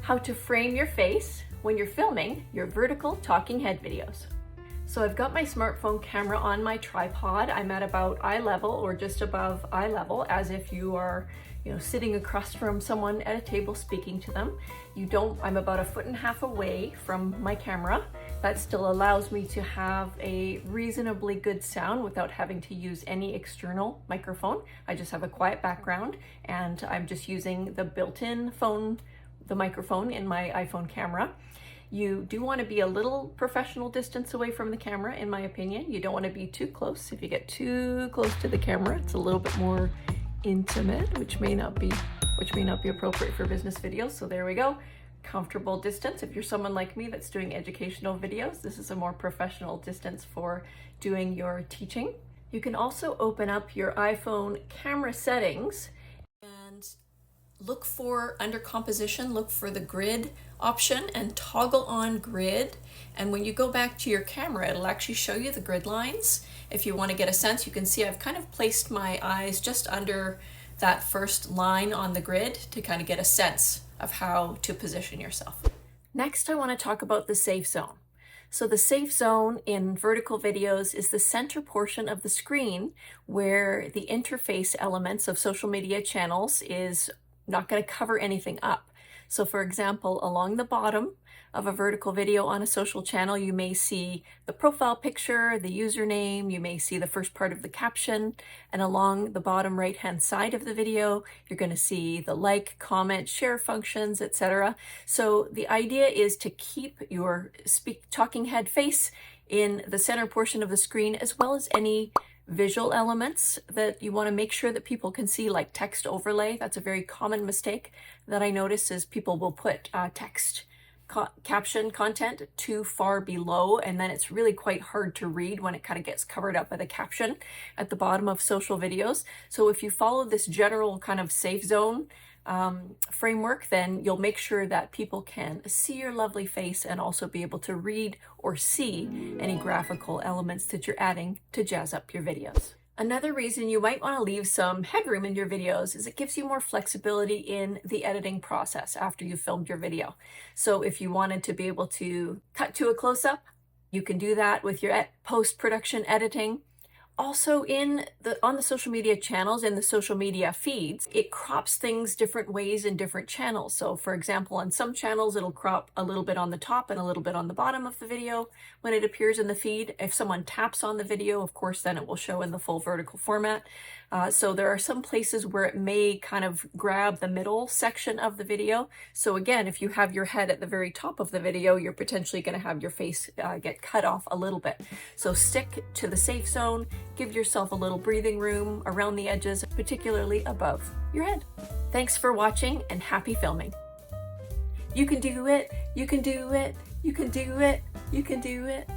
how to frame your face when you're filming your vertical talking head videos. So I've got my smartphone camera on my tripod. I'm at about eye level or just above eye level, as if you are, sitting across from someone at a table speaking to them. I'm about 1.5 feet away from my camera. That still allows me to have a reasonably good sound without having to use any external microphone. I just have a quiet background and I'm just using the built-in the microphone in my iPhone camera. You do want to be a little professional distance away from the camera, in my opinion. You don't want to be too close. If you get too close to the camera, it's a little bit more intimate, which may not be appropriate for business videos. So there we go. Comfortable distance. If you're someone like me that's doing educational videos, this is a more professional distance for doing your teaching. You can also open up your iPhone camera settings and look for, under composition, look for the grid option and toggle on grid. And when you go back to your camera, it'll actually show you the grid lines. If you want to get a sense, you can see I've kind of placed my eyes just under that first line on the grid to kind of get a sense of how to position yourself. Next, I want to talk about the safe zone. So the safe zone in vertical videos is the center portion of the screen where the interface elements of social media channels is not going to cover anything up. So for example, along the bottom of a vertical video on a social channel, you may see the profile picture, the username, you may see the first part of the caption, and along the bottom right-hand side of the video, you're going to see the like, comment, share functions, etc. So the idea is to keep your talking head face in the center portion of the screen, as well as any visual elements that you want to make sure that people can see, like text overlay. That's a very common mistake that I notice, is people will put text caption content too far below, and then it's really quite hard to read when it kind of gets covered up by the caption at the bottom of social videos. So if you follow this general kind of safe zone framework, then you'll make sure that people can see your lovely face and also be able to read or see any graphical elements that you're adding to jazz up your videos. Another reason you might want to leave some headroom in your videos is it gives you more flexibility in the editing process after you've filmed your video. So if you wanted to be able to cut to a close-up, you can do that with your post-production editing. Also on the social media channels, in the social media feeds, it crops things different ways in different channels. So for example, on some channels, it'll crop a little bit on the top and a little bit on the bottom of the video when it appears in the feed. If someone taps on the video, of course, then it will show in the full vertical format. So there are some places where it may kind of grab the middle section of the video. So again, if you have your head at the very top of the video, you're potentially going to have your face get cut off a little bit. So stick to the safe zone. Give yourself a little breathing room around the edges, particularly above your head. Thanks for watching and happy filming. You can do it, you can do it, you can do it, you can do it.